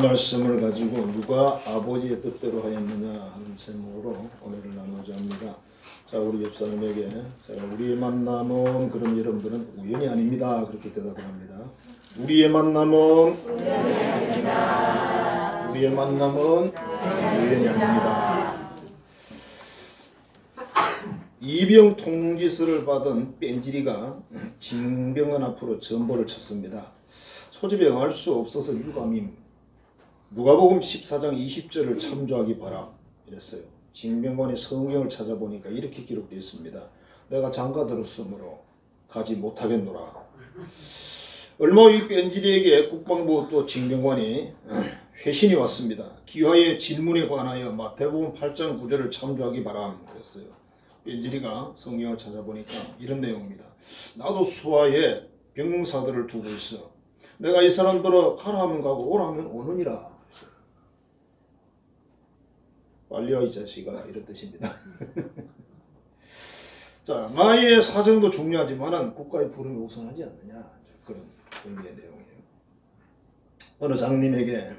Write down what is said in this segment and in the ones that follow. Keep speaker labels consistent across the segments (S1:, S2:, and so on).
S1: 말씀을 가지고 누가 아버지의 뜻대로 하였느냐 하는 제목으로 오늘을 나누고자 합니다. 자, 우리 옆사람에게 우리의 만남은, 그럼 여러분들은 우연이 아닙니다. 그렇게 대답을 합니다. 우리의 만남은 우연이 아닙니다. 우리의 만남은 우연이 아닙니다. 이병 통지서를 받은 뺀질이가 징병관 앞으로 전보를 쳤습니다. 소집에 알 수 없어서 유감임. 누가복음 14장 20절을 참조하기 바람 이랬어요. 징병관이 성경을 찾아보니까 이렇게 기록되어 있습니다. 내가 장가 들었으므로 가지 못하겠노라. 얼마 후 이 뺀질이에게 국방부 또 징병관이 회신이 왔습니다. 기화의 질문에 관하여 마태복음 8장 9절을 참조하기 바람 그랬어요. 뺀질이가 성경을 찾아보니까 이런 내용입니다. 나도 수하에 병사들을 두고 있어. 내가 이 사람들을 가라 하면 가고 오라 하면 오느니라. 빨리 와 이 자식아, 이런 뜻입니다. 자, 나의 사정도 중요하지만 국가의 부름이 우선하지 않느냐, 그런 의미의 내용이에요. 어느 장님에게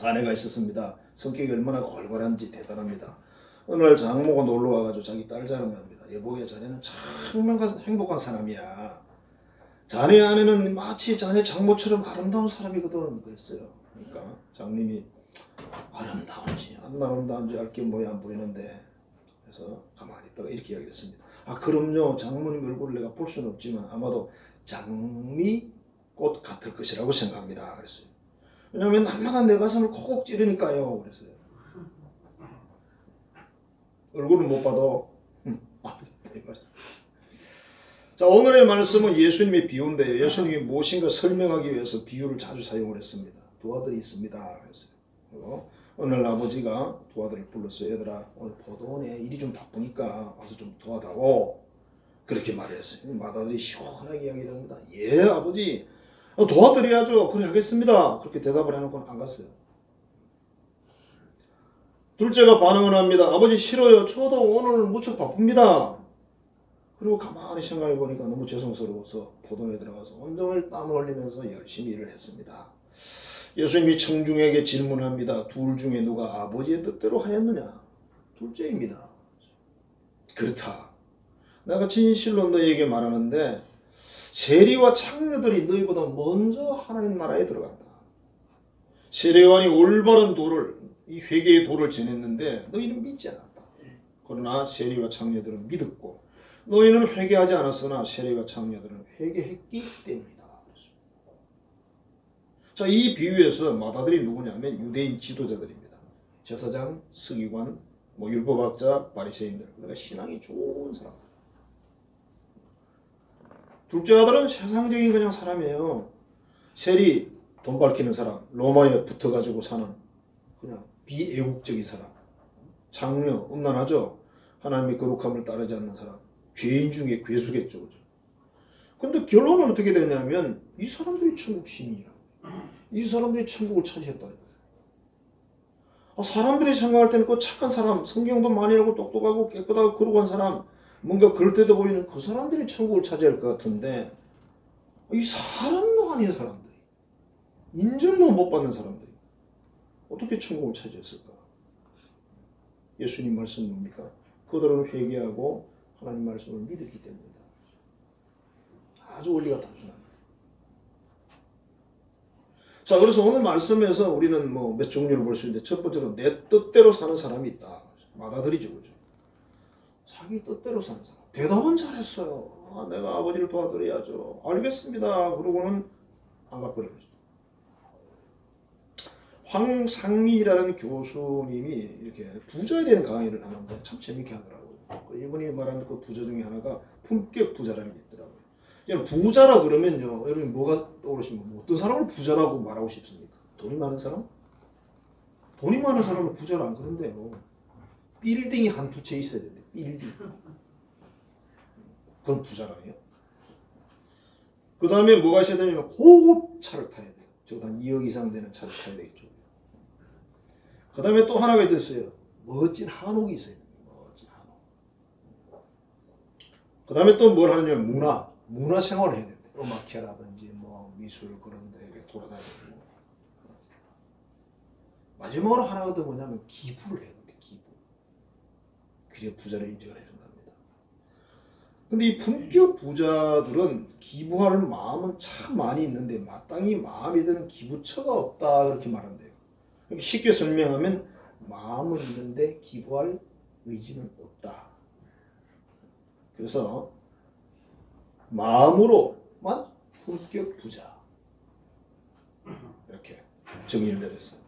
S1: 아내가 있었습니다. 성격이 얼마나 괄괄한지 대단합니다. 어느 날 장모가 놀러 와가지고 자기 딸 자랑을 합니다. 여보야, 자네는 정말 행복한 사람이야. 자네 아내는 마치 자네 장모처럼 아름다운 사람이거든. 그랬어요. 그러니까 장님이 아름다운지 안 아름다운지 알 게 뭐야 안 보이는데, 그래서 가만히 있다가 이렇게 이야기했습니다. 아, 그럼요, 장모님 얼굴을 내가 볼 수는 없지만 아마도 장미꽃 같을 것이라고 생각합니다. 그랬어요. 왜냐하면 날마다 내 가슴을 콕콕 찌르니까요. 그랬어요. 얼굴은 못 봐도 자, 오늘의 말씀은 예수님의 비유인데요. 예수님이 무엇인가 설명하기 위해서 비유를 자주 사용을 했습니다. 두 아들이 있습니다. 그리고 오늘 아버지가 두 아들을 불렀어요. 얘들아, 오늘 포도원에 일이 좀 바쁘니까 와서 좀 도와다오. 그렇게 말을 했어요. 맏아들이 시원하게 이야기를 합니다. 예, 아버지, 도와드려야죠. 그래, 하겠습니다. 그렇게 대답을 해놓고는 안 갔어요. 둘째가 반응을 합니다. 아버지, 싫어요. 저도 오늘 무척 바쁩니다. 그리고 가만히 생각해 보니까 너무 죄송스러워서 포도원에 들어가서 온종일 땀을 흘리면서 열심히 일을 했습니다. 예수님이 청중에게 질문합니다. 둘 중에 누가 아버지의 뜻대로 하였느냐? 둘째입니다. 그렇다. 내가 진실로 너희에게 말하는데 세리와 창녀들이 너희보다 먼저 하나님 나라에 들어간다. 세례요한이 올바른 도를, 이 회개의 도를 전했는데 너희는 믿지 않았다. 그러나 세리와 창녀들은 믿었고 너희는 회개하지 않았으나 세리와 창녀들은 회개했기 때문이다. 자, 이 비유에서 맏아들이 누구냐면 유대인 지도자들입니다. 제사장, 서기관, 율법학자, 바리새인들. 그러니까 신앙이 좋은 사람. 둘째 아들은 세상적인 그냥 사람이에요. 세리, 돈 밝히는 사람, 로마에 붙어가지고 사는 그냥 비애국적인 사람. 장녀, 음란하죠. 하나님의 거룩함을 따르지 않는 사람. 죄인 중에 괴수겠죠. 근데 결론은 어떻게 되냐면 이 사람들이 천국 시민이라고. 이 사람들이 천국을 차지했다는 거예요. 사람들이 생각할 때는 그 착한 사람, 성경도 많이 읽고 똑똑하고 깨끗하고 거룩한 사람, 뭔가 그럴듯해 보이는 그 사람들이 천국을 차지할 것 같은데, 이 사람도 아닌 사람들이, 인정도 못 받는 사람들이 어떻게 천국을 차지했을까? 예수님 말씀 뭡니까? 그들은 회개하고 하나님 말씀을 믿었기 때문이다. 아주 원리가 단순합니다. 자, 그래서 오늘 말씀에서 우리는 몇 종류를 볼 수 있는데, 첫 번째로 내 뜻대로 사는 사람이 있다. 맏아들이죠, 그죠? 자기 뜻대로 사는 사람. 대답은 잘했어요. 내가 아버지를 도와드려야죠. 알겠습니다. 그러고는 안 가버린 거죠. 황상민이라는 교수님이 이렇게 부자에 대한 강의를 하는데 참 재밌게 하더라고요. 이분이 말하는 그 부자 중에 하나가 품격 부자라는 게 있더라고요. 부자라 그러면요, 여러분 뭐가 떠오르시면 어떤 사람을 부자라고 말하고 싶습니까? 돈이 많은 사람? 돈이 많은 사람은 부자라 안 그런데요. 빌딩이 한두 채 있어야 되는데, 빌딩. 그건 부자라네요. 그 다음에 뭐가 있어야 되냐면 고급 차를 타야 돼요. 적어도 한 2억 이상 되는 차를 타야 되겠죠. 그 다음에 또 하나가 있어요. 멋진 한옥이 있어요. 멋진 한옥. 그 다음에 또 뭘 하느냐면 문화 생활을 해야 된대. 음악회라든지 미술 그런 데 돌아다니고. 마지막으로 하나가 더 뭐냐면 기부를 해야 됩니다. 기부. 그래야 부자를 인정을 해준답니다. 근데 이 품격 부자들은 기부할 마음은 참 많이 있는데 마땅히 마음에 드는 기부처가 없다 그렇게 말한대요. 쉽게 설명하면 마음은 있는데 기부할 의지는 없다. 그래서 마음으로만 품격 부자 이렇게 정의를 내렸어요.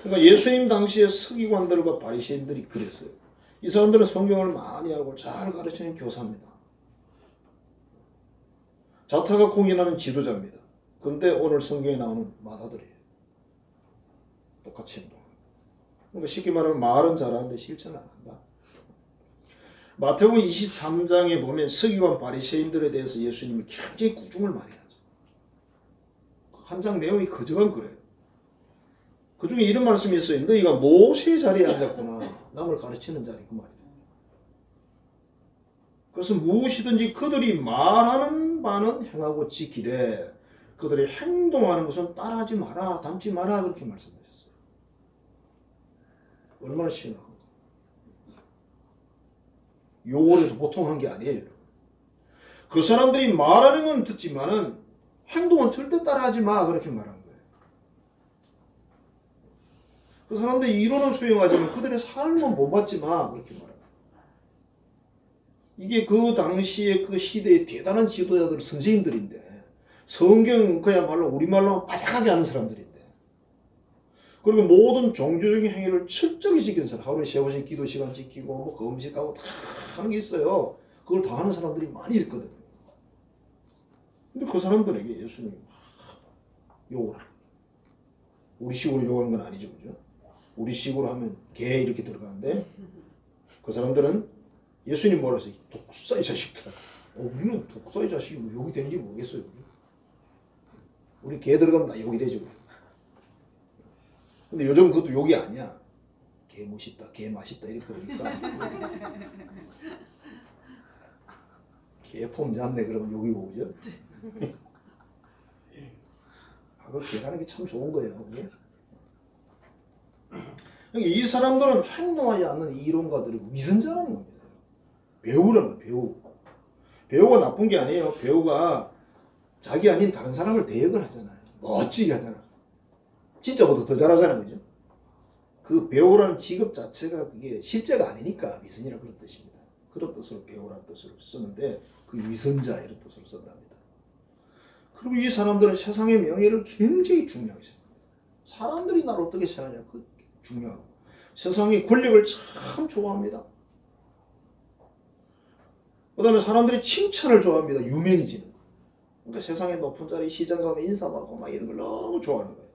S1: 그러니까 예수님 당시에 서기관들과 바리새인들이 그랬어요. 이 사람들은 성경을 많이 알고 잘 가르치는 교사입니다. 자타가 공인하는 지도자입니다. 근데 오늘 성경에 나오는 마다들이에요. 똑같이 행동합니다. 그러니까 쉽게 말하면 말은 잘하는데 실천을 안 한다. 마태복음 23장에 보면 서기관 바리새인들에 대해서 예수님이 굉장히 꾸중을 많이 하죠. 한 장 내용이 그저건 그래요. 그 중에 이런 말씀이 있어요. 너희가 모세의 자리에 앉았구나. 남을 가르치는 자리 그 말이죠. 그래서 무엇이든지 그들이 말하는 바는 행하고 지키되 그들이 행동하는 것은 따라하지 마라, 닮지 마라 그렇게 말씀하셨어요. 얼마나 심각한가. 요걸 해도 보통 한 게 아니에요. 그 사람들이 말하는 건 듣지만은 행동은 절대 따라하지 마 그렇게 말한 거예요. 그 사람들이 이론은 수용하지만 그들의 삶은 본받지 마 그렇게 말해요. 이게 그 당시에 그 시대의 대단한 지도자들 선생님들인데 성경 그야말로 우리말로 빠삭하게 하는 사람들인데 그리고 모든 종교적인 행위를 철저히 지키는 사람 하루에 3번씩 기도 시간 지키고 뭐 금식하고 다 하는 게 있어요. 그걸 다 하는 사람들이 많이 있거든요. 근데 그 사람들에게 예수님이 욕을 합니다. 우리 식으로 욕한 건 아니죠. 그죠? 우리 식으로 하면 개 이렇게 들어가는데 그 사람들은 예수님 뭐라 했어요? 독사의 자식들. 우리는 독사의 자식이 뭐 욕이 되는지 모르겠어요. 우리 개 들어가면 다 욕이 되죠. 근데 요즘 그것도 욕이 아니야. 개 멋있다, 개 맛있다 이렇게 그러니까 개 폼 잡네 그러면 욕이고 그죠? 그 개라는 게 참 좋은 거예요. 그죠? 이 사람들은 행동하지 않는 이론가들이고 위선자라는 겁니다. 배우라는 거예요. 배우. 배우가 나쁜 게 아니에요. 배우가 자기 아닌 다른 사람을 대역을 하잖아요. 멋지게 하잖아. 진짜보다 더 잘하잖아요. 그죠? 그 배우라는 직업 자체가 그게 실제가 아니니까 위선이라 그런 뜻입니다. 그런 뜻으로 배우라는 뜻으로 쓰는데 그 위선자 이런 뜻으로 쓴답니다. 그리고 이 사람들은 세상의 명예를 굉장히 중요하게 생각합니다. 사람들이 나를 어떻게 생각하냐 그 중요하고 세상의 권력을 참 좋아합니다. 그 다음에 사람들이 칭찬을 좋아합니다. 유명해지는 거. 그러니까 세상에 높은 자리 시장 가면 인사받고 막 이런 걸 너무 좋아하는 거예요.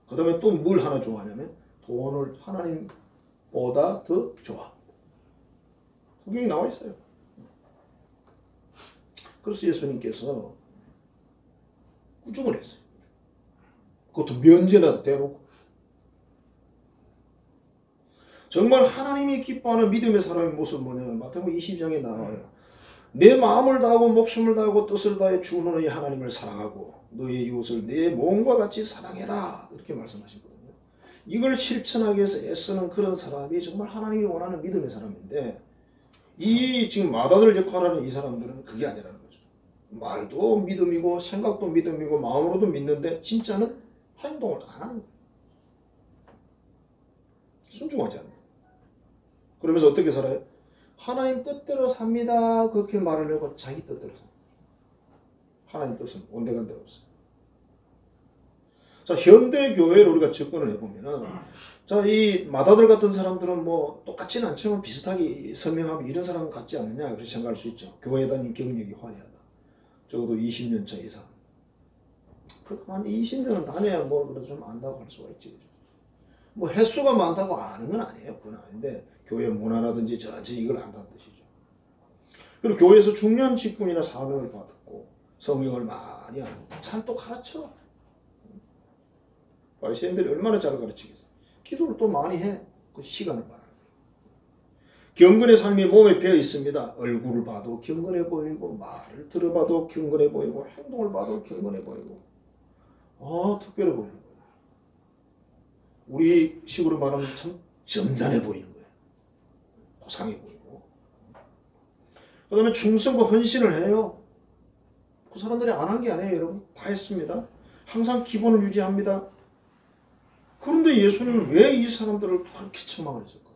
S1: 그 다음에 또 뭘 하나 좋아하냐면 돈을 하나님보다 더 좋아합니다. 성경에 나와 있어요. 그래서 예수님께서 꾸중을 했어요. 그것도 면제라도 대놓고. 정말 하나님이 기뻐하는 믿음의 사람의 모습은 뭐냐면 마태복음 20장에 나와요. 내 마음을 다하고 목숨을 다하고 뜻을 다해 주 너희 하나님을 사랑하고 너의 이웃을 내 몸과 같이 사랑해라 이렇게 말씀하시거든요. 이걸 실천하기 위해서 애쓰는 그런 사람이 정말 하나님이 원하는 믿음의 사람인데 이 지금 마다들 역할하는 이 사람들은 그게 아니라는 거죠. 말도 믿음이고 생각도 믿음이고 마음으로도 믿는데 진짜는 행동을 안 하는 거예요. 순종하지 않는. 그러면서 어떻게 살아요? 하나님 뜻대로 삽니다. 그렇게 말을 하고 자기 뜻대로 삽니다. 하나님 뜻은 온데간데 없어요. 자, 현대 교회를 우리가 접근을 해보면은, 자, 이 마다들 같은 사람들은 뭐 똑같지는 않지만 비슷하게 설명하면 이런 사람 같지 않느냐 그렇게 생각할 수 있죠. 교회 다닌 경력이 화려하다. 적어도 20년 차 이상. 그래도 한 20년은 다녀야 뭐 그래도 좀 안다고 할 수가 있지. 그죠? 뭐 횟수가 많다고 아는 건 아니에요. 그건 아닌데 교회 문화라든지 전체 이걸 안다는 뜻이죠. 그리고 교회에서 중요한 직분이나 사명을 받았고 성경을 많이 알고 잘 또 가르쳐. 바리새인들이 얼마나 잘 가르치겠어요. 기도를 또 많이 해. 그 시간을 말하는 거예요. 경건의 삶이 몸에 배어 있습니다. 얼굴을 봐도 경건해 보이고 말을 들어봐도 경건해 보이고 행동을 봐도 경건해 보이고 특별해 보이는 거예요. 우리 식으로 말하면 참 점잖해 보이는 거예요. 고상해 보이고. 그 다음에 충성과 헌신을 해요. 그 사람들이 안 한 게 아니에요, 여러분. 다 했습니다. 항상 기본을 유지합니다. 그런데 예수님은 왜 이 사람들을 그렇게 책망을 했을까?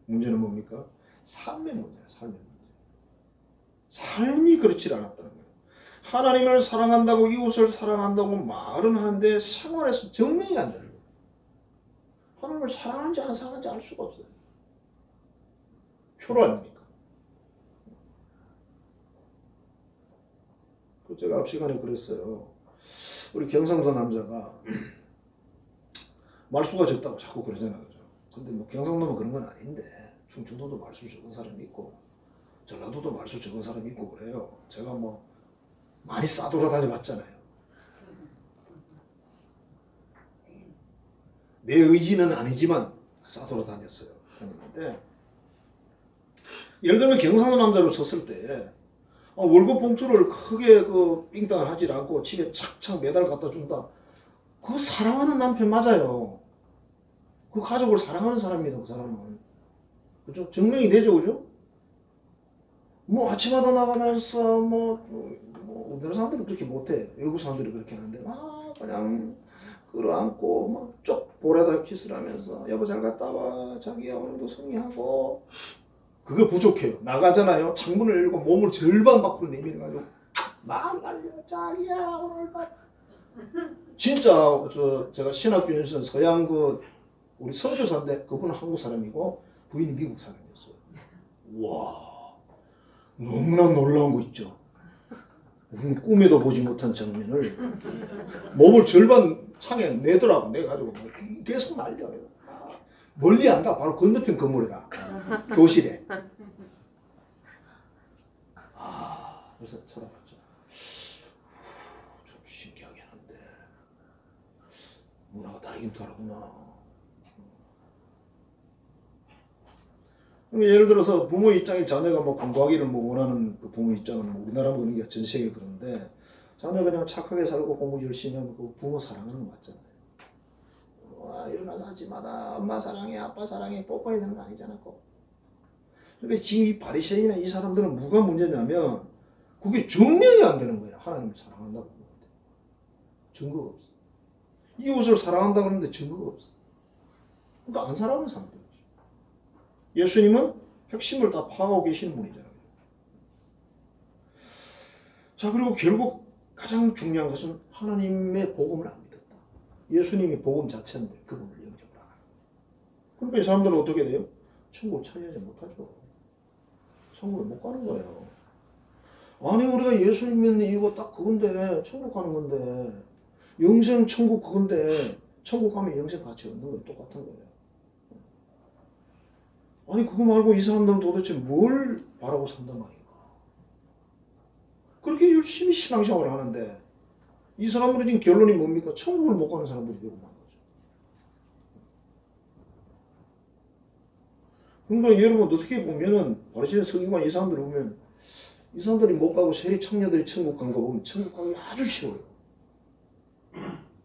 S1: 문제는 뭡니까? 삶의 문제예요. 삶의 문제. 삶이 그렇지 않았다는 거예요. 하나님을 사랑한다고 이웃을 사랑한다고 말은 하는데 생활에서 증명이 안 되는 거예요. 하나님을 사랑하는지 안 사랑하는지 알 수가 없어요. 표로 아닙니까? 제가 앞 시간에 그랬어요. 우리 경상도 남자가 말수가 적다고 자꾸 그러잖아요. 근데 뭐 경상도는 그런 건 아닌데 충청도도 말수 적은 사람이 있고 전라도도 말수 적은 사람이 있고 그래요. 제가 뭐 많이 싸돌아다녀 봤잖아요. 내 의지는 아니지만 싸돌아다녔어요. 그런데 예를 들면 경상도 남자로 섰을 때 월급 봉투를 크게 그 삥땅을 하지 않고 집에 착착 매달 갖다 준다. 그거 사랑하는 남편 맞아요. 그 가족을 사랑하는 사람입니다. 그 사람은. 그죠? 증명이 되죠. 그죠? 뭐 아침마다 나가면서 우리나라 사람들은 그렇게 못해. 외국 사람들이 그렇게 하는데 그냥 끌어안고 막 쪽 볼에다 키스를 하면서 여보 잘 갔다 와. 자기야 오늘도 성의하고. 그게 부족해요. 나가잖아요. 창문을 열고 몸을 절반 밖으로 내밀어가지고 막 날려. 자기야 오늘 진짜 제가 신학교에서 서양 우리 선교사인데 그분은 한국 사람이고 부인이 미국 사람이었어요. 와 너무나 놀라운 거 있죠. 우리는 꿈에도 보지 못한 장면을 몸을 절반 창에 내더라고. 내가지고 계속 날려요. 멀리 안 가. 바로 건너편 건물에 가. 교실에. 그래서 쳐다봤죠. 좀 신기하긴 한데 문화가 다르긴 다르구나. 예를 들어서 부모 입장에 자녀가 공부하기를 원하는 그 부모 입장은 우리나라 그런 게 전 세계 그런데 자녀가 그냥 착하게 살고 공부 열심히 하면 그 부모 사랑하는 거 맞잖아요. 와 일어나서 아침마다 엄마 사랑해 아빠 사랑해 뽀뽀해야 되는 거 아니잖아. 그러니까 지금 이 바리새인이나 이 사람들은 뭐가 문제냐면 그게 증명이 안 되는 거예요. 하나님을 사랑한다고. 증거가 없어. 이웃을 사랑한다 그러는데 증거가 없어. 그러니까 안 사랑하는 사람들이지. 예수님은 핵심을 다 파악하고 계시는 분이잖아요. 자 그리고 결국 가장 중요한 것은 하나님의 복음을 안 믿었다. 예수님이 복음 자체인데 그분을 영접을 안 하는. 그러니까 이 사람들은 어떻게 돼요? 천국을 차지하지 못하죠. 천국을 못 가는 거예요. 아니 우리가 예수님 믿는 이유가 딱 그건데 천국 가는 건데 영생 천국 그건데 천국 가면 영생 가치 얻는 거예요. 똑같은 거예요. 아니 그거 말고 이 사람들은 도대체 뭘 바라고 산단 말인가. 그렇게 열심히 신앙생활을 하는데 이 사람들은 지금 결론이 뭡니까? 천국을 못 가는 사람들이 되고 만 거죠. 그러니까 여러분 어떻게 보면은 바리새인 서기관 이 사람들 보면 이 사람들이 못 가고 세리 청년들이 천국 간 거 보면 천국 가기 아주 쉬워요.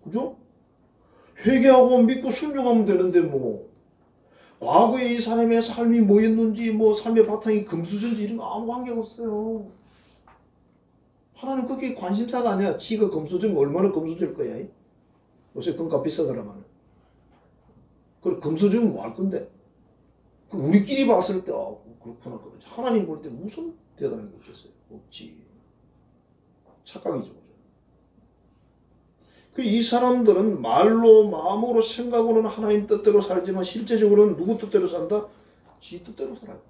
S1: 그죠? 회개하고 믿고 순종하면 되는데 과거에 이 사람의 삶이 뭐였는지 삶의 바탕이 금수저인지 이런 거 아무 관계가 없어요. 하나님 그게 관심사가 아니야. 지가 금수저면 얼마나 금수저일 거야. 요새 금값 비싸더라만. 그럼 금수저면 뭐 할 건데? 우리끼리 봤을 때 그렇구나. 하나님 볼 때 무슨 대단한 게 있겠어요? 없지. 착각이죠. 이 사람들은 말로 마음으로 생각으로는 하나님 뜻대로 살지만 실제적으로는 누구 뜻대로 산다? 지 뜻대로 살아요.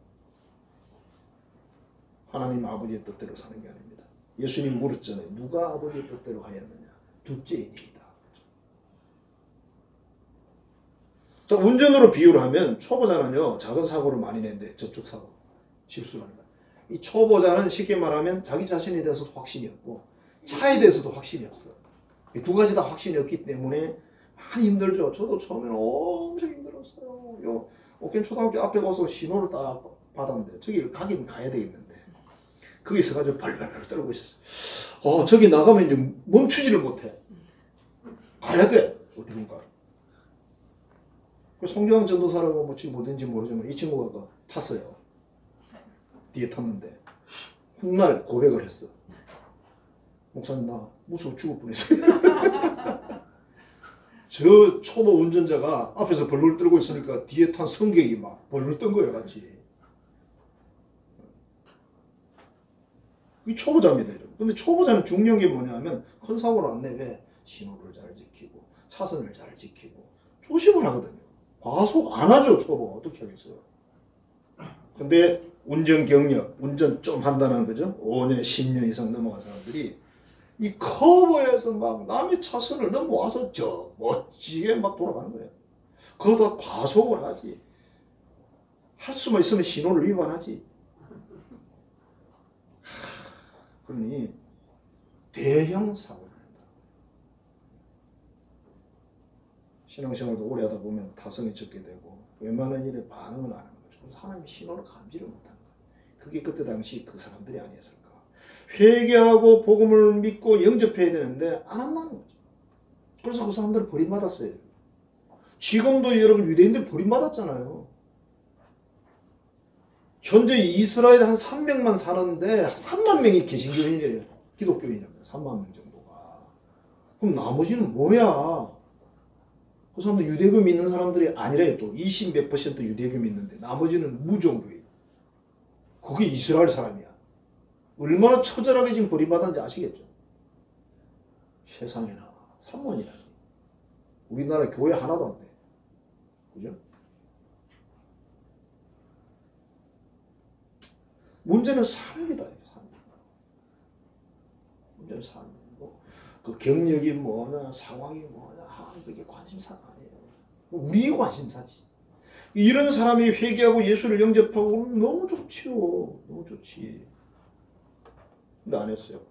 S1: 하나님 아버지의 뜻대로 사는 게 아닙니다. 예수님 물었잖아요. 누가 아버지의 뜻대로 하였느냐? 둘째이니이다. 자, 운전으로 비유를 하면 초보자는요 작은 사고를 많이 내는데 저쪽 사고 실수를 합니다. 이 초보자는 쉽게 말하면 자기 자신에 대해서도 확신이 없고 차에 대해서도 확신이 없어. 이 두 가지 다 확신이 없기 때문에 많이 힘들죠. 저도 처음에는 엄청 힘들었어요. 옥천 초등학교 앞에 가서 신호를 딱 받았는데 저기 가긴 가야 되겠는데 거기 있어가지고 발발발 떨고 있었어요. 저기 나가면 이제 멈추지를 못해. 가야 돼. 그 송교황 전도사라고 뭐 지금 어딘지 모르지만 이 친구가 탔어요. 뒤에 탔는데 훗날 고백을 했어. 목사님 나 무서워 죽을 뻔했어요. 저 초보 운전자가 앞에서 벌벌 떨고 있으니까 뒤에 탄 성객이 막 벌벌 떤 거예요 같이. 이 초보자입니다. 근데 초보자는 중요한 게 뭐냐면 큰 사고를 안 내. 왜? 신호를 잘 지키고 차선을 잘 지키고 조심을 하거든요. 과속 안 하죠. 초보가 어떻게 하겠어요. 근데 운전 경력, 운전 좀 한다는 거죠. 5년, 10년 이상 넘어간 사람들이 이 커브에서 막 남의 차선을 넘어와서 저 멋지게 막 돌아가는 거예요. 그러다 과속을 하지. 할 수만 있으면 신호를 위반하지. 그러니 대형 사고를 한다. 신앙생활도 오래 하다 보면 타성이 적게 되고 웬만한 일에 반응을 안 하는 거죠. 그래서 하나님의 신호를 감지를 못하는 거예요. 그게 그때 당시 그 사람들이 아니었을까. 회개하고 복음을 믿고 영접해야 되는데 안 한다는 거죠. 그래서 그 사람들은 버림받았어요. 지금도 여러분 유대인들 버림받았잖아요. 현재 이스라엘에 한 300만 사는데 3만 명이 개신교인이래요. 기독교인이랍니다. 3만 명 정도가. 그럼 나머지는 뭐야? 그 사람들 유대교 믿는 사람들이 아니래요. 또 20 몇 % 유대교 믿는데 나머지는 무종교인. 그게 이스라엘 사람이야. 얼마나 처절하게 지금 버림받았는지 아시겠죠? 세상에나 3만이라니. 우리나라 교회 하나도 안 돼. 그죠? 문제는 삶이다. 문제는 삶이고 그 경력이 뭐냐 상황이 뭐냐 그게 관심사가 아니에요. 우리의 관심사지. 이런 사람이 회개하고 예수를 영접하고 너무 좋지요. 너무 좋지. 근데 안 했어요.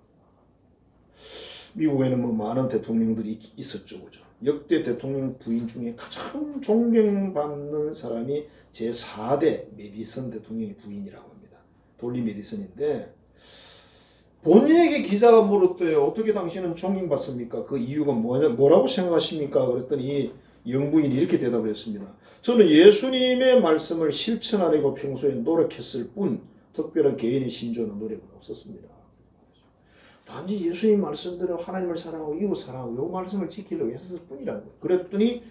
S1: 미국에는 뭐 많은 대통령들이 있었죠. 그죠? 역대 대통령 부인 중에 가장 존경받는 사람이 제4대 메디슨 대통령의 부인이라고 합니다. 돌리 메디슨인데 본인에게 기자가 물었대요. 어떻게 당신은 존경받습니까? 그 이유가 뭐라고 생각하십니까? 그랬더니 영부인이 이렇게 대답을 했습니다. 저는 예수님의 말씀을 실천하려고 평소에 노력했을 뿐 특별한 개인의 신조나 노력은 없었습니다. 단지 예수님 말씀대로 하나님을 사랑하고 이웃 사랑하고 이 말씀을 지키려고 했을 뿐이라는 거예요. 그랬더니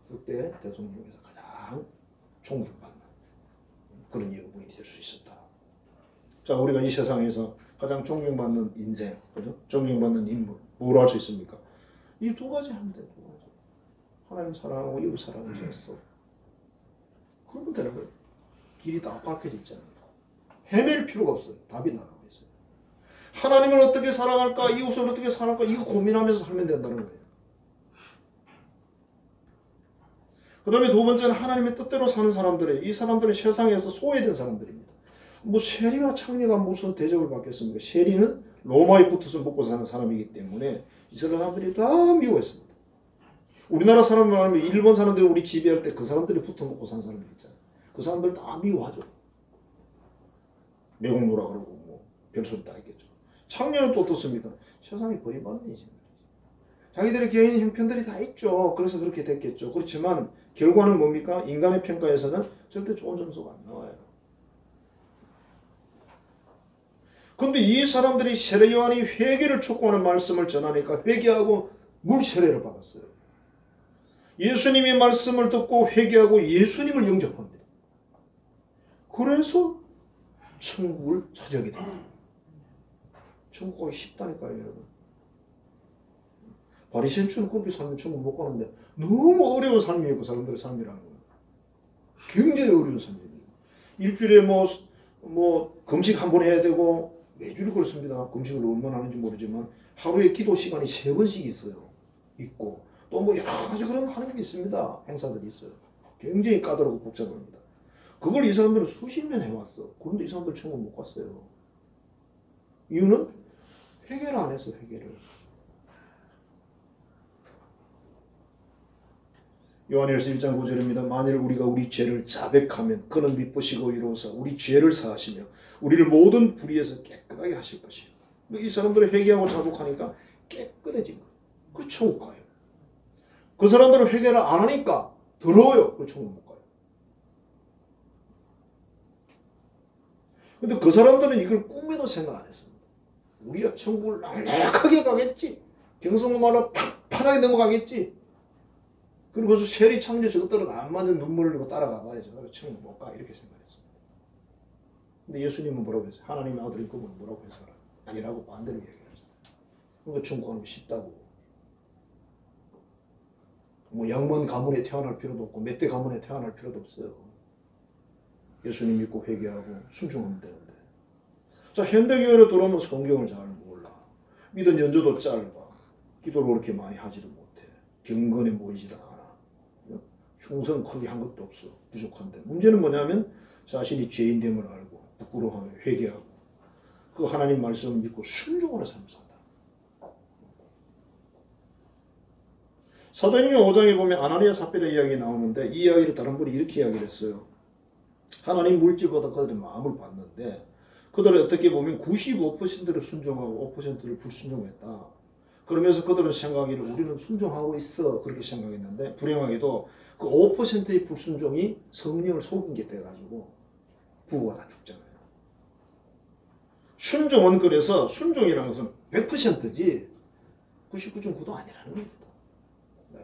S1: 그때 대통령에서 가장 존경받는 그런 영부인이 될 수 있었다. 자, 우리가 이 세상에서 가장 존경받는 인생, 그죠? 존경받는 인물, 뭐로 할 수 있습니까? 이 두 가지 하면 돼, 두 가지. 하나님 사랑하고 이웃 사랑을 했어. 그러면 되는 거예요. 길이 다 밝혀져 있잖아요. 헤맬 필요가 없어요. 답이 나가고 있어요. 하나님을 어떻게 사랑할까, 이웃을 어떻게 사랑할까, 이거 고민하면서 살면 된다는 거예요. 그 다음에 두 번째는 하나님의 뜻대로 사는 사람들이에요. 이 사람들은 세상에서 소외된 사람들입니다. 뭐 세리와 창녀가 무슨 대접을 받겠습니까? 세리는 로마에 붙어서 먹고 사는 사람이기 때문에 이스라엘 사람들이 다 미워했습니다. 우리나라 사람 말하면 일본 사람들이 우리 지배할 때 그 사람들이 붙어 먹고 사는 사람들 있잖아요. 그 사람들 다 미워하죠. 매국노라 그러고 뭐 별소리 다 있겠죠. 창녀는 또 어떻습니까? 세상에 버림받는 인생들이지. 자기들의 개인 형편들이 다 있죠. 그래서 그렇게 됐겠죠. 그렇지만 결과는 뭡니까? 인간의 평가에서는 절대 좋은 점수가 안 나와요. 근데 이 사람들이 세례 요한이 회개를 촉구하는 말씀을 전하니까 회개하고 물 세례를 받았어요. 예수님의 말씀을 듣고 회개하고 예수님을 영접합니다. 그래서 천국을 차지하게 됩니다. 천국 가기 쉽다니까요, 여러분. 바리새인처럼 그렇게 살면 천국 못 가는데 너무 어려운 삶이에요, 그 사람들의 삶이라는 거예요. 굉장히 어려운 삶이에요. 일주일에 뭐 금식 한 번 해야 되고 매주를 그렇습니다. 금식을 얼마나 하는지 모르지만 하루에 기도 시간이 3번씩 있어요. 있고 또 뭐 여러 가지 그런 하는 게 있습니다. 행사들이 있어요. 굉장히 까다롭고 복잡합니다. 그걸 이 사람들은 수십 년 해왔어. 그런데 이 사람들 천국 못 갔어요. 이유는 회개를 안 했어. 회개를. 요한일서 1장 9절입니다. 만일 우리가 우리 죄를 자백하면 그는 미쁘시고 의로우사 우리 죄를 사하시며 우리를 모든 불의에서 깨끗하게 하실 것이에요. 이 사람들은 회개하고 자복하니까 깨끗해진 거예요. 그 천국 가요. 그 사람들은 회개를 안 하니까 더 더러워요. 그 천국 못 가요. 근데 그 사람들은 이걸 꿈에도 생각 안 했습니다. 우리가 천국을 넉넉하게 가겠지. 경성말로 팍팍하게 넘어가겠지. 그리고 쉐리 창조 저것들은 안 맞은 눈물을 흘리고 따라가 봐야 저거를 천국 못 가. 이렇게 생각했습니다. 근데 예수님은 뭐라고 했어요? 하나님의 아들인 그분 뭐라고 해서 아니라고 반대로 얘기했어요. 그러니까 천국 가는 거 쉽다고. 뭐 양반 가문에 태어날 필요도 없고 몇 대 가문에 태어날 필요도 없어요. 예수님 믿고 회개하고 순종하면 되는데. 자, 현대교회로 들어오면 성경을 잘 몰라. 믿은 연조도 짧아. 기도를 그렇게 많이 하지도 못해. 경건에 모이지도 않아. 충성 크게 한 것도 없어. 부족한데. 문제는 뭐냐면 자신이 죄인됨을 알고 부끄러워하며 회개하고 그 하나님 말씀을 믿고 순종하는 삶을 산다. 사도행전 5장에 보면 아나니아 삽비라 이야기 나오는데 이 이야기를 다른 분이 이렇게 이야기를 했어요. 하나님 물질보다 그들의 마음을 봤는데 그들은 어떻게 보면 95%를 순종하고 5%를 불순종했다. 그러면서 그들은 생각하기를 우리는 순종하고 있어 그렇게 생각했는데 불행하게도 그 5%의 불순종이 성령을 속인 게 돼가지고 부부가 다 죽잖아요. 순종은 그래서 순종이라는 것은 100%지 99.9도 아니라는 겁니다.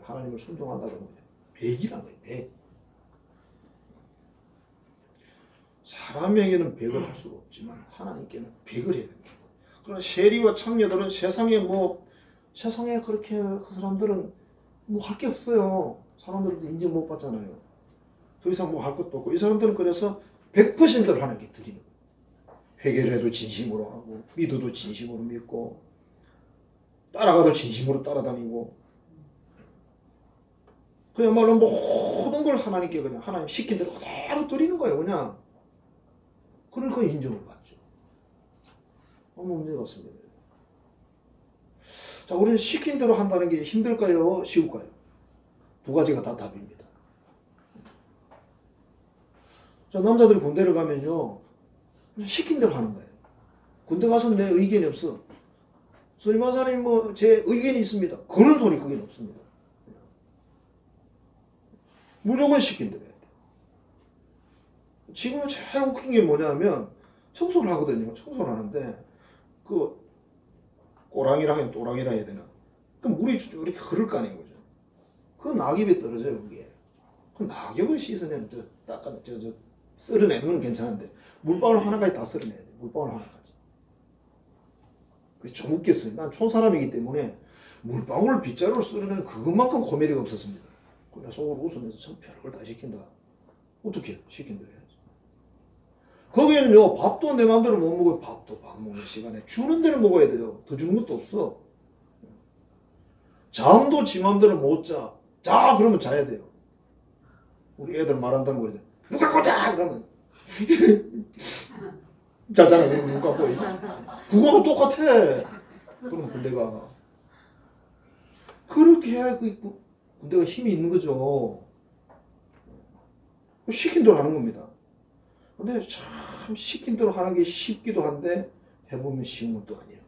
S1: 하나님을 순종한다 그러면 100이라는 거예요. 100. 사람에게는 100을 할 수가 없지만 하나님께는 100을 해야 됩니다. 그러나 세리와 창녀들은 세상에 그렇게 그 사람들은 뭐 할 게 없어요. 사람들도 인정 못 받잖아요. 더 이상 뭐 할 것도 없고 이 사람들은 그래서 100%를 하나님께 드리는 거예요. 회개를 해도 진심으로 하고 믿어도 진심으로 믿고 따라가도 진심으로 따라다니고 그야말로 모든 걸 하나님께 그냥 하나님 시킨 대로 그대로 드리는 거예요. 그냥. 그러니까 인정을 받죠. 아무 문제가 없습니다. 자, 우리는 시킨 대로 한다는 게 힘들까요? 쉬울까요? 두 가지가 다 답입니다. 자, 남자들이 군대를 가면요. 시킨 대로 하는 거예요. 군대 가서 내 의견이 없어. 선임마사님 뭐 제 의견이 있습니다. 그런 소리 그게 없습니다. 무조건 시킨 대로 해야 돼. 지금은 제일 웃긴 게 뭐냐면 청소를 하거든요. 청소를 하는데 그 꼬랑이라 해야 또랑이라 해야 되나? 그 물이 이렇게 흐를 거 아니에요, 그죠? 그 낙엽이 떨어져요, 그게. 그 낙엽을 씻어내면 썰어내는 건 괜찮은데 물방울 하나까지 다 썰어내야 돼. 물방울 하나까지. 그게 좀 웃겼어요. 난 촌사람이기 때문에 물방울 빗자루를 썰어내는 그것만큼 코미디가 없었습니다. 그냥 속으로 웃으면서 참 별걸 다 시킨다. 어떻게 시킨 대로 해야지. 거기에는요 밥도 내 마음대로 못 먹어요. 밥도 밥 먹는 시간에 주는 대로 먹어야 돼요. 더 주는 것도 없어. 잠도 지 마음대로 못 자. 자 그러면 자야 돼요. 우리 애들 말한다는 거지. 눈 감고 자 그러면 자잖아. 그러면 눈 감고. 그거하고 똑같아. 그럼 군대가 그렇게 해야 군대가 힘이 있는 거죠. 시킨 대로 하는 겁니다. 근데 참 시킨 대로 하는 게 쉽기도 한데 해보면 쉬운 것도 아니에요.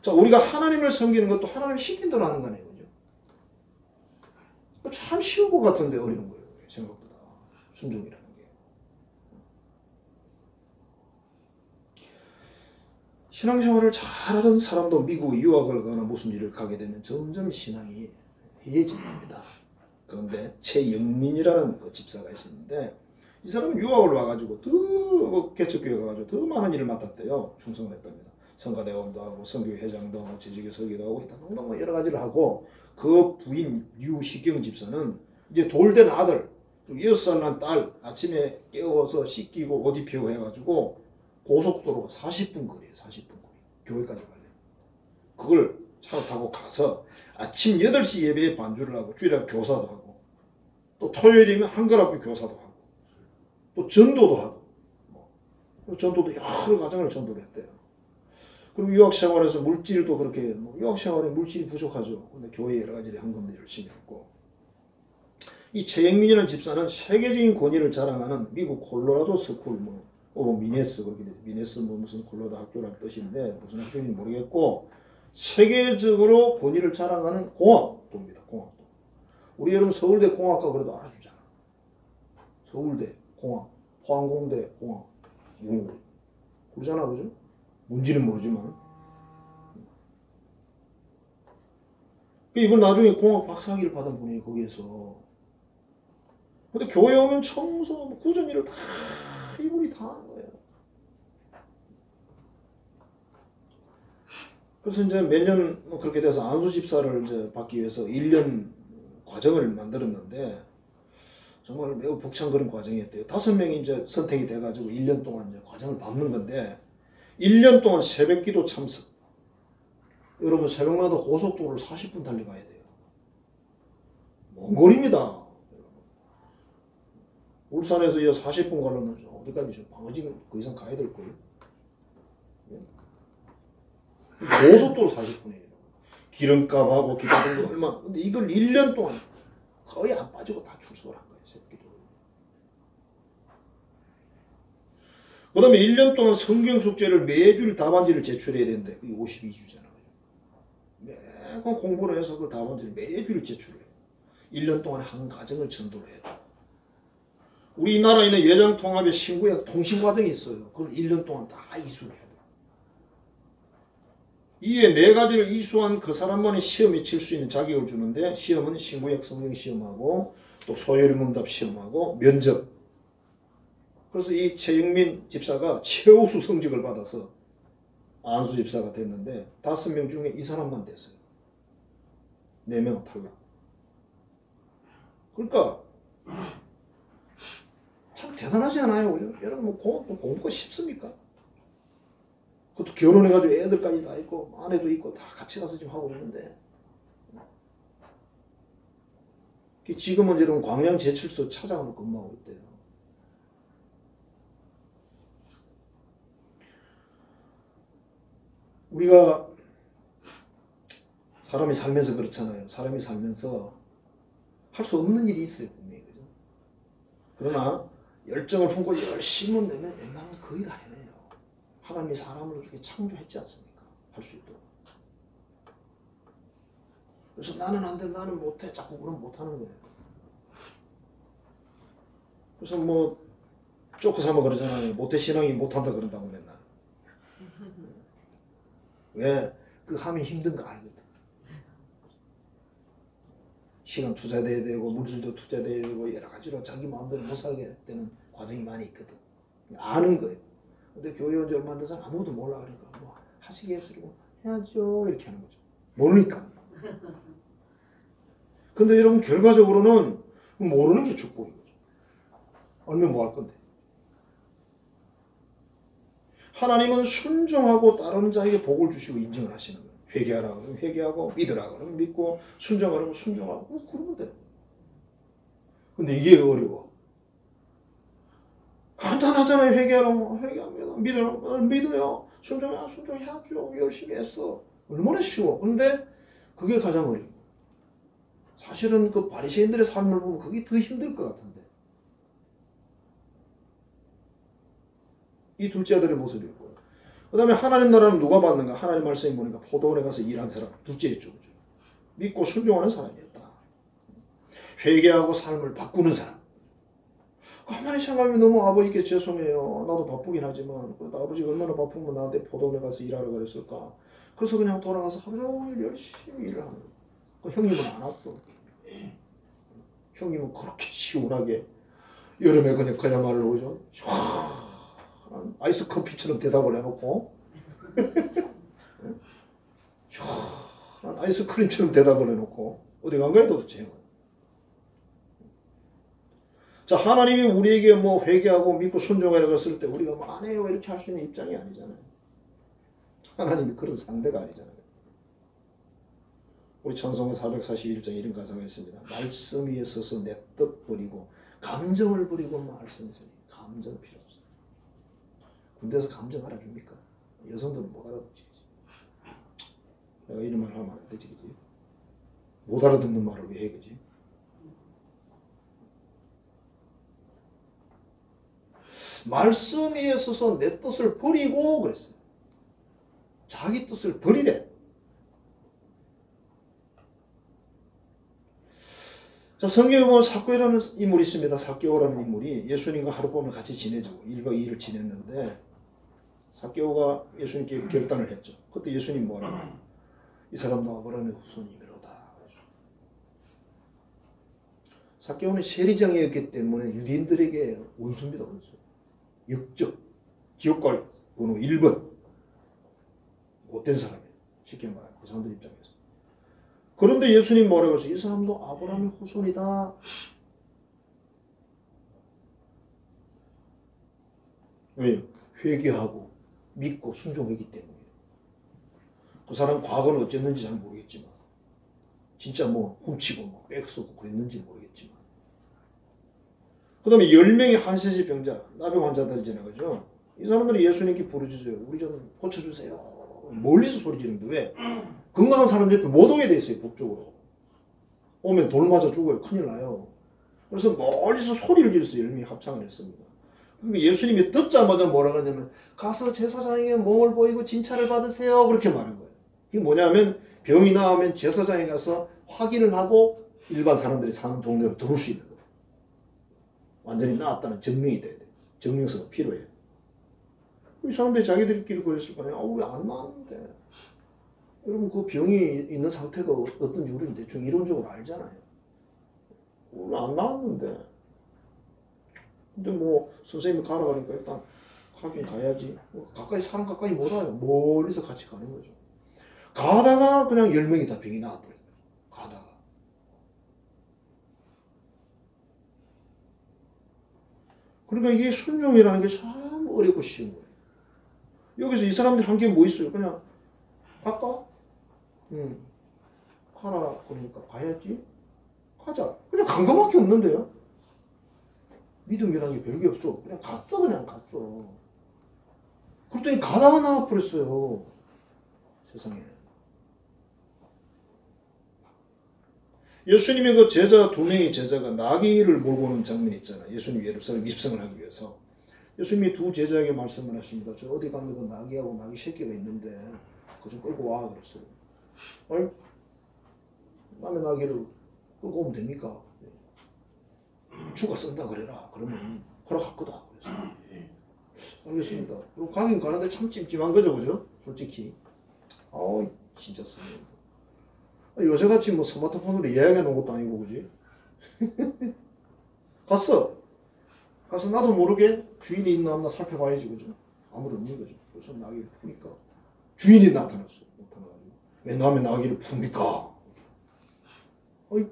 S1: 자, 우리가 하나님을 섬기는 것도 하나님 시킨 대로 하는 거네요. 그죠? 참 쉬운 것 같은데 어려운 거예요. 생각보다. 순종이라는 게. 신앙생활을 잘하는 사람도 미국에 유학을 가거나 무슨 일을 가게 되면 점점 신앙이 해해진답니다. 그런데 최영민이라는 그 집사가 있었는데 이 사람은 유학을 와가지고 더 개척교회 가가지고 더 많은 일을 맡았대요. 충성을 했답니다. 성가대원도 하고 선교회 회장도 하고 재직에 서기도 하고 너무 여러 가지를 하고 그 부인 유시경 집사는 이제 돌된 아들 6살 난 딸 아침에 깨워서 씻기고 옷 입히고 해가지고 고속도로 40분 거리에요. 40분 거리. 교회까지 갈래. 그걸 차를 타고 가서 아침 8시 예배에 반주를 하고 주일에 교사도 하고 또 토요일이면 한글학교 교사도 하고 또 전도도 하고 전도도 여러 가정을 전도를 했대요. 그리고 유학생활에서 물질도 그렇게 유학생활에 물질이 부족하죠. 근데 교회 여러 가지 헌금도 열심히 했고 이 최영민이라는 집사는 세계적인 권위를 자랑하는 미국 콜로라도 스쿨 미네스 미네스 무슨 콜로라도 학교라는 뜻인데 무슨 학교인지 모르겠고 세계적으로 권위를 자랑하는 공학도입니다. 공학도. 우리 여러분 서울대 공학과 그래도 알아주잖아. 서울대 공학, 포항공대 공학, 그러잖아, 그죠? 뭔지는 모르지만. 이분 나중에 공학 박사학위를 받은 분이 거기에서. 근데 교회 오면 청소, 구전 일을 다 이분이 다 하는 거예요. 그래서 이제 몇 년 그렇게 돼서 안수 집사를 이제 받기 위해서 1년 과정을 만들었는데 정말 매우 벅찬 과정이었대요. 5명이 이제 선택이 돼가지고 1년 동안 이제 과정을 밟는 건데 1년 동안 새벽기도 참석. 여러분 새벽마다 고속도로를 40분 달려가야 돼요. 먼 거리입니다. 울산에서 40분 가려면 어디까지 방어진 그 이상 가야 될 거예요. 고속도로 40분이에요. 기름값하고 기타 얼마. 근데 이걸 1년 동안 거의 안 빠지고 다 출석을 한 거예요. 새벽기도. 그 다음에 1년 동안 성경 숙제를 매주 답안지를 제출해야 되는데 그게 52주잖아요. 매번 공부를 해서 그 답안지를 매주 제출해요. 1년 동안 한 가정을 전도를 해요. 우리나라에는 예장통합의 신구약 통신과정이 있어요. 그걸 1년 동안 다 이수를 해요. 이에 4가지를 이수한 그 사람만이 시험에 칠 수 있는 자격을 주는데 시험은 신구약 성경 시험하고 또 소요리 문답 시험하고 면접. 그래서 이 최영민 집사가 최우수 성적을 받아서 안수 집사가 됐는데 5명 중에 이 사람만 됐어요. 4명은 탈락. 그러니까 참 대단하지 않아요? 여러분 뭐 공부가 쉽습니까? 그것도 결혼해가지고 애들까지 다 있고 아내도 있고 다 같이 가서 지금 하고 있는데 지금은 여러분 광양제철소 차장으로 근무하고 있대요. 우리가 사람이 살면서 그렇잖아요. 사람이 살면서 할 수 없는 일이 있어요. 분명히. 그죠? 그러나 열정을 품고 열심히 내면 웬만하면 거의 다 해내요. 하나님이 사람을 그렇게 창조했지 않습니까? 할 수 있도록. 그래서 나는 안 돼, 나는 못해. 자꾸 그러면 못하는 거예요. 그래서 뭐 쪼크 삼아 그러잖아요. 모태 신앙이 못한다 그런다고 맨날. 왜? 그 하면 힘든 거 알거든. 시간 투자돼야 되고 물질도 투자돼야 되고 여러 가지로 자기 마음대로 못 살게 되는 과정이 많이 있거든. 아는 거예요. 근데 교회 온 지 얼마 안 돼서 아무것도 몰라. 그러니까 뭐 하시겠으리고 해야죠 이렇게 하는 거죠. 모르니까. 근데 여러분 결과적으로는 모르는 게 축복인 거죠. 알면 뭐 할 건데. 하나님은 순종하고 따르는 자에게 복을 주시고 인정을 하시는 거예요. 회개하라 그러면 회개하고 믿으라 그러면 믿고 순종하라면 순종하고 그러면 돼요. 근데 이게 어려워. 간단하잖아요. 회개하라면 회개합니다. 믿으라면 믿어요. 순종해야죠. 열심히 했어. 얼마나 쉬워. 근데 그게 가장 어려워. 사실은 그 바리새인들의 삶을 보면 그게 더 힘들 것 같은데. 이 둘째 아들의 모습이었고요. 그 다음에 하나님 나라는 누가 받는가? 하나님 말씀에 보니까 포도원에 가서 일한 사람, 둘째였죠. 그죠? 믿고 순종하는 사람이었다. 회개하고 삶을 바꾸는 사람. 가만히 생각하면 너무 아버지께 죄송해요. 나도 바쁘긴 하지만 그래도 아버지가 얼마나 바쁘면 나한테 포도원에 가서 일하라 그랬을까. 그래서 그냥 돌아가서 하루 종일 열심히 일을 하는 거예요. 그 형님은 안 왔어. 형님은 그렇게 시원하게 여름에 그야말로 그죠? 아이스 커피처럼 대답을 해놓고 아이스크림처럼 대답을 해놓고 어디 간 거야 도대체. 자, 하나님이 우리에게 뭐 회개하고 믿고 순종하라고 했을 때 우리가 뭐 안 해요 이렇게 할 수 있는 입장이 아니잖아요. 하나님이 그런 상대가 아니잖아요. 우리 찬송가 441장 이런 가사가 있습니다. 말씀 위에 서서 내 뜻 버리고 감정을 버리고 말씀에서 감정 필요 없어요. 군대에서 감정 알아줍니까? 여성들은 못 알아듣지. 내가 이런 말 하면 안 되지, 그지? 못 알아듣는 말을 왜 해, 그지? 말씀 위에 서서 내 뜻을 버리고 그랬어요. 자기 뜻을 버리래. 자, 성경에 보면 삭개오라는 인물이 있습니다. 삭개오라는 인물이 예수님과 하룻밤을 같이 지내주고 1박 2일을 지냈는데 삭개오가 예수님께 결단을 했죠. 그때 예수님 뭐라고? 이 사람도 아브라함의 후손이미로다. 삭개오는 세리장이었기 때문에 유대인들에게 원수입니다. 원수. 역적, 기업가 번호 1번. 못된 사람이에요. 쉽게 말하면 그 사람들 입장에서. 그런데 예수님 뭐라고 했어요? 이 사람도 아브라함의 후손이다. 왜요? 회개하고 믿고 순종했기 때문에. 그 사람 과거는 어땠는지 잘 모르겠지만 진짜 뭐 훔치고 뭐 뺏었고 그랬는지 모르겠지만 그 다음에 10명의 한세지 병자, 나병 환자들이잖아요. 그죠? 이 사람들이 예수님께 부르짖어요. 우리 좀 고쳐주세요. 멀리서 소리 지르는데 왜? 건강한 사람 옆에 못 오게 돼 있어요. 법적으로. 오면 돌 맞아 죽어요. 큰일 나요. 그래서 멀리서 소리를 지르면서 10명이 합창을 했습니다. 그러니까 예수님이 듣자마자 뭐라고 하냐면 가서 제사장에게 몸을 보이고 진찰을 받으세요. 그렇게 말한 거예요. 이게 뭐냐면 병이 나오면 제사장에 가서 확인을 하고 일반 사람들이 사는 동네로 들어올 수 있는 거예요. 완전히 나았다는 증명이 돼야 돼요. 증명서가 필요해요. 이 사람들이 자기들끼리 그랬을 거 아니에요. 왜 안 나왔는데. 여러분 그 병이 있는 상태가 어떤지 우리는 대충 이론적으로 알잖아요. 왜 안 나왔는데. 근데 뭐 선생님이 가라 그러니까 일단 가긴 가야지. 가까이 사람 가까이 못 와요. 멀리서 같이 가는 거죠. 가다가 그냥 10명이 다 병이 나와버린 거죠. 가다가. 그러니까 이게 순종이라는 게 참 어렵고 쉬운 거예요. 여기서 이 사람들이 한 게 뭐 있어요? 그냥 갈까? 가라 그러니까 가야지. 가자. 그냥 간 거밖에 없는데요. 믿음이라는 게 별게 없어. 그냥 갔어. 그냥 갔어. 그랬더니 가다가 나와버렸어요. 세상에. 예수님의 그 제자 2명의 제자가 나귀를 몰고 오는 장면이 있잖아요. 예수님 예루살렘 입성을 하기 위해서. 예수님이 2 제자에게 말씀을 하십니다. 저 어디 가면 그 나귀하고 나귀 새끼가 있는데 그거 좀 끌고 와 그랬어요. 아니 남의 나귀를 끌고 오면 됩니까? 주가 쓴다 그래라. 그러면 허락할 거다. 그래서 알겠습니다. 그리고 가긴 가는데 참 찜찜한 거죠. 그죠? 솔직히. 아우 진짜 씁니다. 요새같이 뭐 스마트폰으로 예약해 놓은 것도 아니고 그지? 갔어. 가서 나도 모르게 주인이 있나 없나 살펴봐야지 그죠? 아무도 없는 거죠. 그래서 나귀를 푸니까 주인이 나타났어. 나타나가지고 왜 남의 나귀를 풉니까? 아이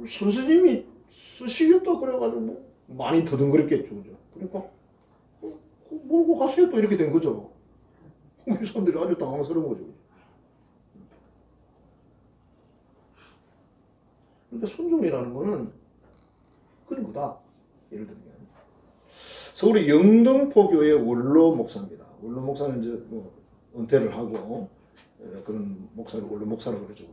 S1: 선생님이 쓰시겠다 그래가지고 뭐 많이 더듬거렸겠죠. 그죠? 그러니까 몰고 가세요 또 이렇게 된 거죠. 이 사람들이 아주 당황스러운 거죠. 그러니까 순종이라는 거는 그런 거다. 예를 들면 서울의 영등포교회 원로 목사입니다. 원로 목사는 이제 뭐 은퇴를 하고 그런 목사를 원로 목사라고 그러죠.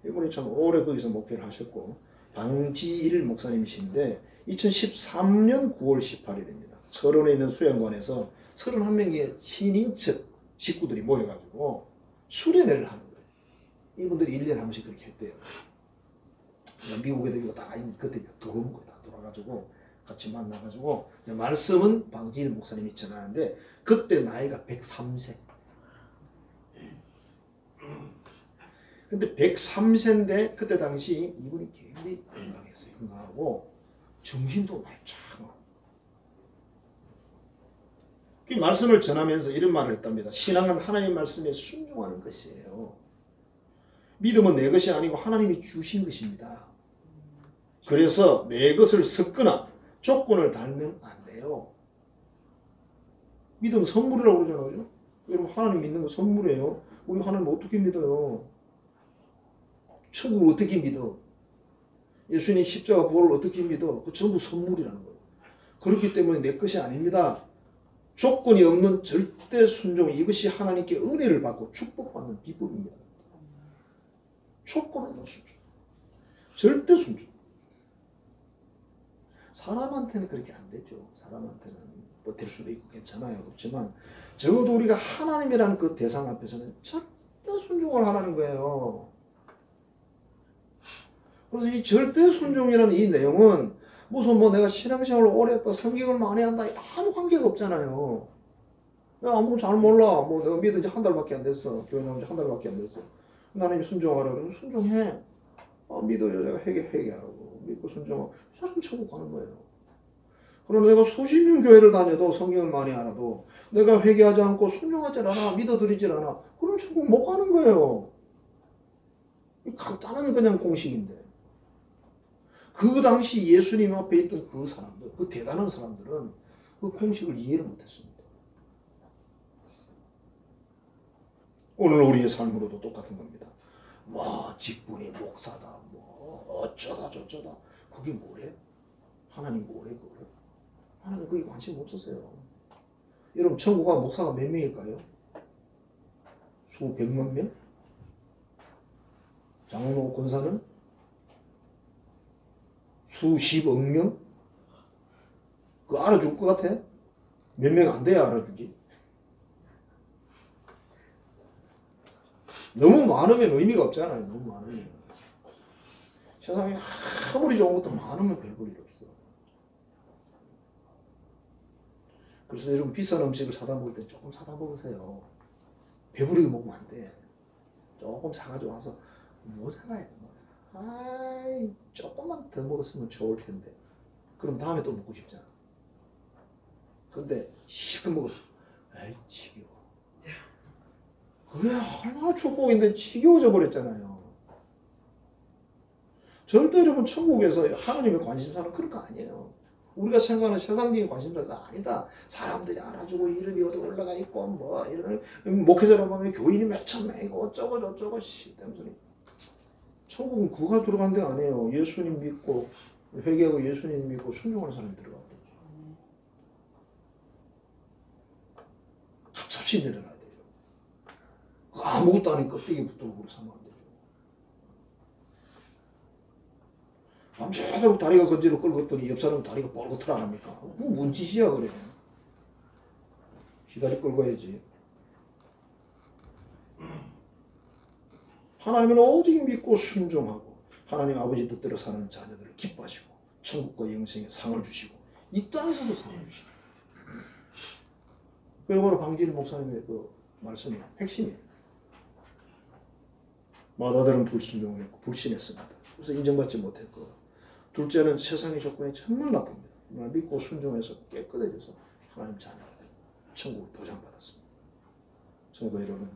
S1: 이분이 참 오래 거기서 목회를 하셨고 방지일 목사님이신데 2013년 9월 18일입니다. 철원에 있는 수양관에서 31명의 친인척 식구들이 모여가지고 수련회를 하는 거예요. 이분들이 1년에 한 번씩 그렇게 했대요. 미국 애들이 다 그때 들어오는 거예요. 다 돌아가지고 같이 만나가지고 이제 말씀은 방지일 목사님이 전하는데 그때 나이가 103세. 근데 103세인데 그때 당시 이분이 굉장히 건강했어요. 건강하고 정신도 말짱하고. 이 말씀을 전하면서 이런 말을 했답니다. 신앙은 하나님 말씀에 순종하는 것이에요. 믿음은 내 것이 아니고 하나님이 주신 것입니다. 그래서 내 것을 섞거나 조건을 달면 안 돼요. 믿음은 선물이라고 그러잖아요. 여러분 하나님 믿는 거 선물이에요. 우리 하나님 어떻게 믿어요? 천국을 어떻게 믿어? 예수님 십자가 부활을 어떻게 믿어? 그 전부 선물이라는 거예요. 그렇기 때문에 내 것이 아닙니다. 조건이 없는 절대 순종, 이것이 하나님께 은혜를 받고 축복받는 비법입니다. 조건 없는 순종. 절대 순종. 사람한테는 그렇게 안 되죠. 사람한테는 버틸 수도 있고 괜찮아요. 그렇지만 적어도 우리가 하나님이라는 그 대상 앞에서는 절대 순종을 하라는 거예요. 그래서 이 절대 순종이라는 이 내용은 무슨 뭐 내가 신앙생활을 오래 했다, 설교를 많이 한다, 아무 관계가 없잖아요. 내가 아무것도 잘 몰라. 뭐 내가 믿은 지 한 달밖에 안 됐어. 교회 나온 지 한 달밖에 안 됐어. 하나님이 순종하라 그러면 순종해. 믿어요. 내가 회개하고 믿고 순종하고 사람 천국 가는 거예요. 그러나 내가 수십 년 교회를 다녀도 성경을 많이 알아도 내가 회개하지 않고 순종하지 않아, 믿어드리질 않아, 그럼 천국 못 가는 거예요. 간단한 그냥 공식인데, 그 당시 예수님 앞에 있던 그 사람들, 그 대단한 사람들은 그 공식을 이해를 못했습니다. 오늘 우리의 삶으로도 똑같은 겁니다. 뭐 직분이 목사다, 뭐 어쩌다 저쩌다, 그게 뭐래? 하나님 뭐래 그거를? 하나님 그게 관심 없으세요. 여러분 천국가 목사가 몇 명일까요? 수백만 명? 장로 권사는 수십억 명? 그거 알아줄 것 같아? 몇 명 안 돼야 알아주지. 너무 많으면 의미가 없잖아요. 너무 많으면. 세상에 아무리 좋은 것도 많으면 별 볼 일 없어. 그래서 여러분 비싼 음식을 사다 먹을 때 조금 사다 먹으세요. 배부르게 먹으면 안 돼. 조금 사가지고 와서 모자라요. 아이 조금만 더 먹었으면 좋을 텐데. 그럼 다음에 또 먹고 싶잖아. 근데 실컷 먹었어. 에이 지겨워. 그게 얼마나 축복인데 지겨워져 버렸잖아요. 절대 여러분 천국에서 하나님의 관심사는 그런 거 아니에요. 우리가 생각하는 세상적인 관심사가 아니다. 사람들이 알아주고 이름이 어디 올라가 있고 뭐 이런 목회자로 보면 교인이 몇천 명이고 어쩌고 저쩌고 시댐 소리. 천국은 그가 들어간 데 아니에요. 예수님 믿고 회개하고 예수님 믿고 순종하는 사람이 들어가고 가차없이 내려가야 돼요. 아무것도 아닌 껍데기 붙들고 살면 안 되죠. 밤새도록 다리가 건지로 끌고 있더니 옆 사람 다리가 뻘겋더라 안 합니까? 그건 뭔 짓이야 그래. 지 다리 끌고 해야지. 하나님은 오직 믿고 순종하고 하나님 아버지 뜻대로 사는 자녀들을 기뻐하시고 천국과 영생의 상을 주시고 이 땅에서도 상을 주시고. 그야말로 방길 목사님의 그 말씀이 핵심이에요. 마다들은 불순종했고 불신했습니다. 그래서 인정받지 못했고, 둘째는 세상의 조건이 정말 나쁩니다. 믿고 순종해서 깨끗해져서 하나님 자녀가 되고 천국을 보장받았습니다. 성도 여러분,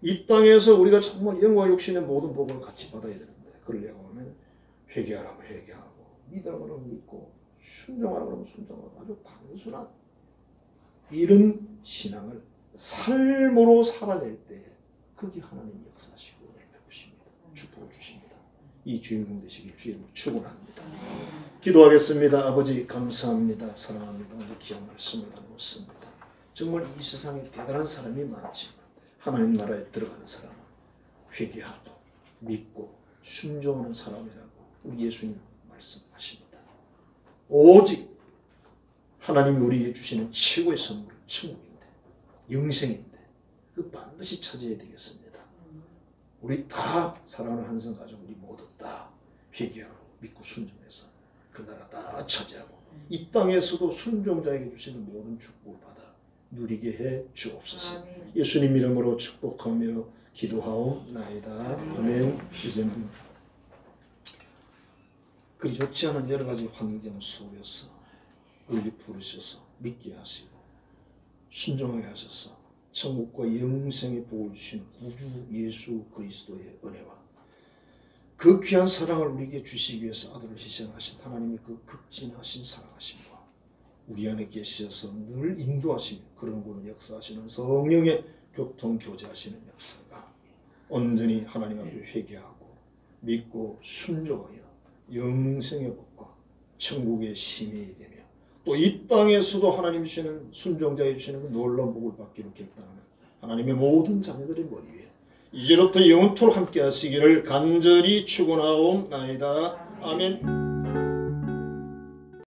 S1: 이 땅에서 우리가 정말 영과 육신의 모든 복을 같이 받아야 되는데, 그러려고 하면 회개하라면 회개하고 믿으라면 믿고 순종하라면 순종하고 아주 단순한 이런 신앙을 삶으로 살아낼 때 거기 하나님 역사하시고 은혜를 베푸십니다. 축복을 주십니다. 이 주인공 되시길 주의 이름으로 축원합니다. 기도하겠습니다. 아버지 감사합니다. 사랑합니다. 오늘 귀한 말씀을 나누었습니다. 정말 이 세상에 대단한 사람이 많지만 하나님 나라에 들어가는 사람은 회개하고 믿고 순종하는 사람이라고 우리 예수님 말씀하십니다. 오직 하나님이 우리에게 주시는 최고의 선물은 천국인데, 영생인데 그 반드시 찾아야 되겠습니다. 우리 다 사랑하는 한성 가족 우리 모두 다 회개하고 믿고 순종해서 그 나라 다 차지하고 이 땅에서도 순종자에게 주시는 모든 축복을 받아 누리게 해 주옵소서. 예수님 이름으로 축복하며 기도하옵나이다. 아멘. 이제는 그리 좋지 않은 여러 가지 환경 속에서 우리 부르셔서 믿게 하시고 순종하게 하셔서 천국과 영생의 복을 주신 구주 예수 그리스도의 은혜와 그 귀한 사랑을 우리에게 주시기 위해서 아들을 희생하신 하나님의 그 극진하신 사랑하심과 우리 안에 계셔서 늘 인도하시며 그런 분을 역사하시는 성령의 교통교제하시는 역사가 온전히 하나님 앞에 회개하고 믿고 순종하여 영생의 복과 천국의 시민이 되며 또 이 땅에서도 하나님 주시는 순종자에 주시는 그 놀라운 복을 받기로 결단하는 하나님의 모든 자녀들의 머리 위에 이제부터 영원토록 함께 하시기를 간절히 축원하옵나이다. 아멘.